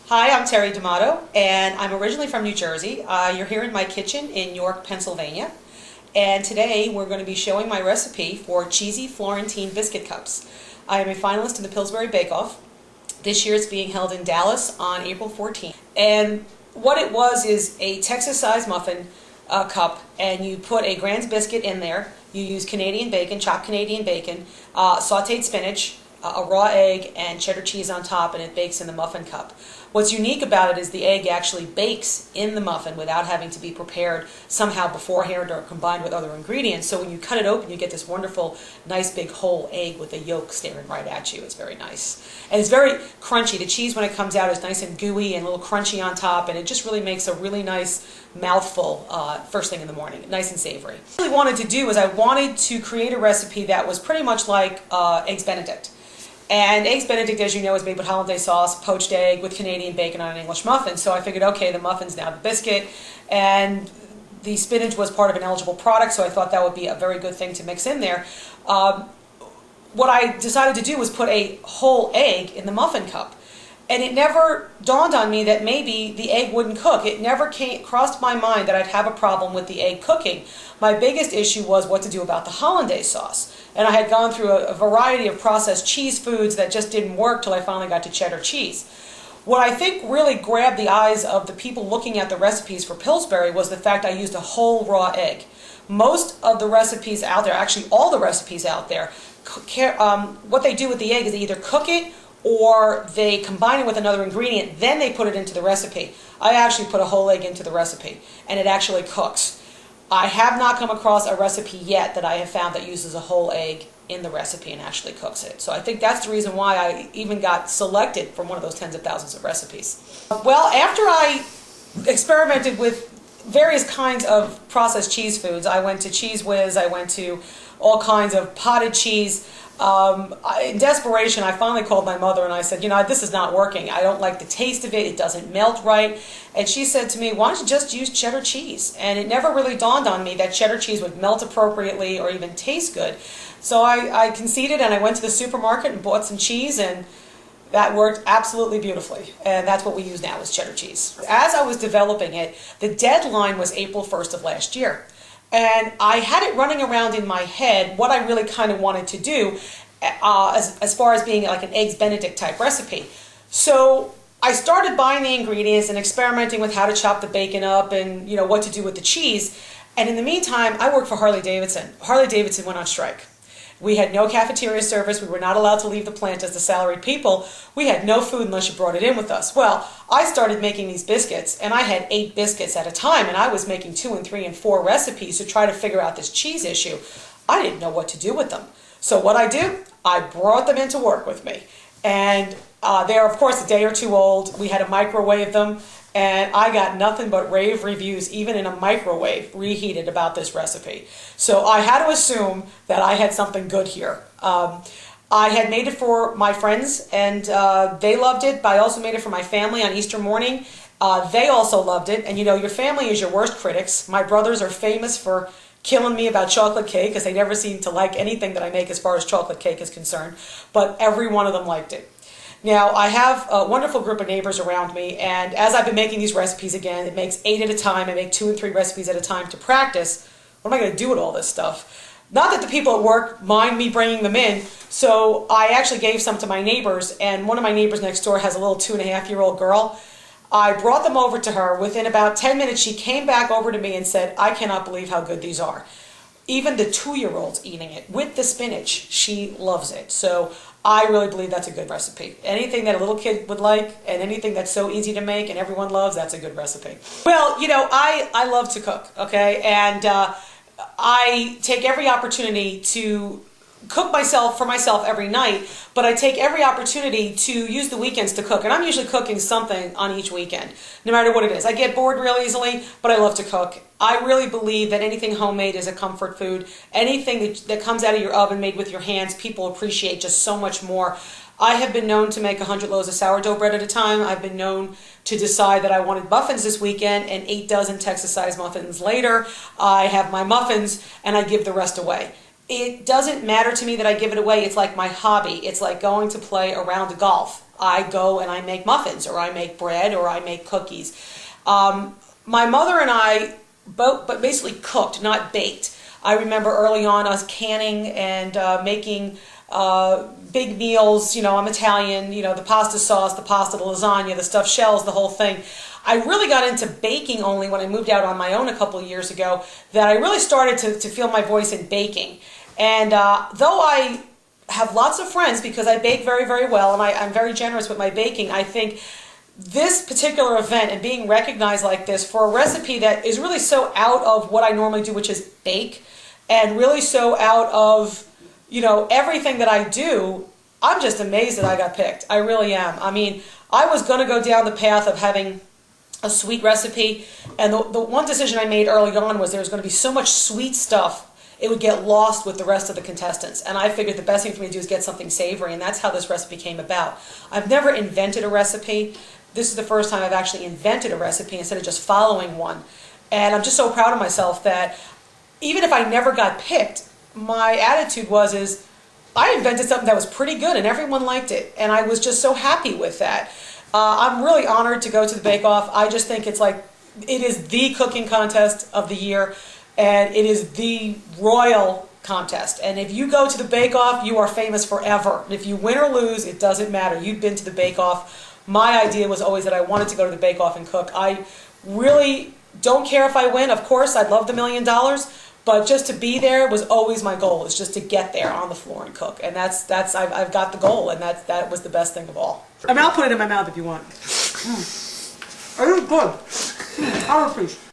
Hi, I'm Terry D'Amato, and I'm originally from New Jersey. You're here in my kitchen in York, Pennsylvania, and today we're going to be showing my recipe for cheesy Florentine Biscuit Cups. I am a finalist in the Pillsbury Bake Off. This year it's being held in Dallas on April 14th. And what it was is a Texas-sized muffin cup, and you put a Grand's biscuit in there. You use Canadian bacon, chopped Canadian bacon, sauteed spinach, a raw egg, and cheddar cheese on top, and it bakes in the muffin cup. What's unique about it is the egg actually bakes in the muffin without having to be prepared somehow beforehand or combined with other ingredients. So when you cut it open, you get this wonderful, nice big whole egg with the yolk staring right at you. It's very nice. And it's very crunchy. The cheese, when it comes out, is nice and gooey and a little crunchy on top, and it just really makes a really nice mouthful first thing in the morning, nice and savory. What I really wanted to do is I wanted to create a recipe that was pretty much like Eggs Benedict. And Eggs Benedict, as you know, is made with hollandaise sauce, poached egg with Canadian bacon on an English muffin. So I figured, okay, the muffin's now the biscuit, and the spinach was part of an eligible product, so I thought that would be a very good thing to mix in there. What I decided to do was put a whole egg in the muffin cup. And it never dawned on me that maybe the egg wouldn't cook. It never crossed my mind that I'd have a problem with the egg cooking. My biggest issue was what to do about the hollandaise sauce. And I had gone through a variety of processed cheese foods that just didn't work till I finally got to cheddar cheese. What I think really grabbed the eyes of the people looking at the recipes for Pillsbury was the fact I used a whole raw egg. Most of the recipes out there, actually all the recipes out there, what they do with the egg is they either cook it or they combine it with another ingredient, then they put it into the recipe. I actually put a whole egg into the recipe, and it actually cooks. I have not come across a recipe yet that I have found that uses a whole egg in the recipe and actually cooks it. So I think that's the reason why I even got selected from one of those tens of thousands of recipes. Well, after I experimented with various kinds of processed cheese foods, I went to Cheese Whiz, I went to all kinds of potted cheese. In desperation, I finally called my mother and I said, this is not working. I don't like the taste of it. It doesn't melt right. And she said to me, why don't you just use cheddar cheese? And it never really dawned on me that cheddar cheese would melt appropriately or even taste good. So I conceded and I went to the supermarket and bought some cheese, and that worked absolutely beautifully. And that's what we use now is cheddar cheese. As I was developing it, the deadline was April 1st of last year. And I had it running around in my head what I really kind of wanted to do as far as being like an Eggs Benedict type recipe. So I started buying the ingredients and experimenting with how to chop the bacon up and what to do with the cheese. And in the meantime, I worked for Harley Davidson. Harley Davidson went on strike. We had no cafeteria service. We were not allowed to leave the plant as the salaried people. We had no food unless you brought it in with us. Well, I started making these biscuits, and I had 8 biscuits at a time, and I was making 2 and 3 and 4 recipes to try to figure out this cheese issue. I didn't know what to do with them. So what I do, I brought them into work with me. And they're, of course, a day or two old. We had to microwave them. And I got nothing but rave reviews, even in a microwave, reheated about this recipe. So I had to assume that I had something good here. I had made it for my friends, and they loved it, but I also made it for my family on Easter morning. They also loved it, and your family is your worst critics. My brothers are famous for killing me about chocolate cake, because they never seem to like anything that I make as far as chocolate cake is concerned, but every one of them liked it. Now, I have a wonderful group of neighbors around me, and as I've been making these recipes again, it makes 8 at a time. I make 2 and 3 recipes at a time to practice. What am I going to do with all this stuff? Not that the people at work mind me bringing them in, so I actually gave some to my neighbors, and one of my neighbors next door has a little 2.5-year-old girl. I brought them over to her. Within about 10 minutes, she came back over to me and said, I cannot believe how good these are. Even the 2-year-old's eating it with the spinach. She loves it. So I really believe that's a good recipe. Anything that a little kid would like and anything that's so easy to make and everyone loves, that's a good recipe. Well, I love to cook, okay? And I take every opportunity to cook for myself every night, but I take every opportunity to use the weekends to cook. And I'm usually cooking something on each weekend, no matter what it is. I get bored real easily, but I love to cook. I really believe that anything homemade is a comfort food. Anything that comes out of your oven made with your hands, people appreciate just so much more. I have been known to make 100 loaves of sourdough bread at a time. I've been known to decide that I wanted muffins this weekend, and 8 dozen Texas-sized muffins later, I have my muffins and I give the rest away. It doesn't matter to me that I give it away. It's like my hobby. It's like going to play a round of golf. I go and I make muffins, or I make bread, or I make cookies. My mother and I both, but basically cooked, not baked. I remember early on us canning and making big meals. You know, I'm Italian, you know, the pasta sauce, the pasta, the lasagna, the stuffed shells, the whole thing. I really got into baking only when I moved out on my own a couple of years ago, that I really started to feel my voice in baking. And though I have lots of friends, because I bake very, very well, and I'm very generous with my baking, I think this particular event and being recognized like this for a recipe that is really so out of what I normally do, which is bake, and really so out of, you know, everything that I do, I'm just amazed that I got picked. I really am. I mean, I was going to go down the path of having a sweet recipe, and the one decision I made early on was there was going to be so much sweet stuff it would get lost with the rest of the contestants, and I figured the best thing for me to do is get something savory, and that's how this recipe came about. I've never invented a recipe. This is the first time I've actually invented a recipe instead of just following one, and I'm just so proud of myself that even if I never got picked, my attitude is I invented something that was pretty good and everyone liked it, and I was just so happy with that. I'm really honored to go to the Bake Off. I just think it's like, it is the cooking contest of the year, and it is the royal contest. And if you go to the Bake Off, you are famous forever. And if you win or lose, it doesn't matter. You've been to the Bake Off. My idea was always that I wanted to go to the Bake Off and cook. I really don't care if I win. Of course, I'd love the $1 million, but just to be there was always my goal. It's just to get there on the floor and cook. And I've got the goal, and that was the best thing of all. I mean, I'll put it in my mouth if you want. It is good. I appreciate it.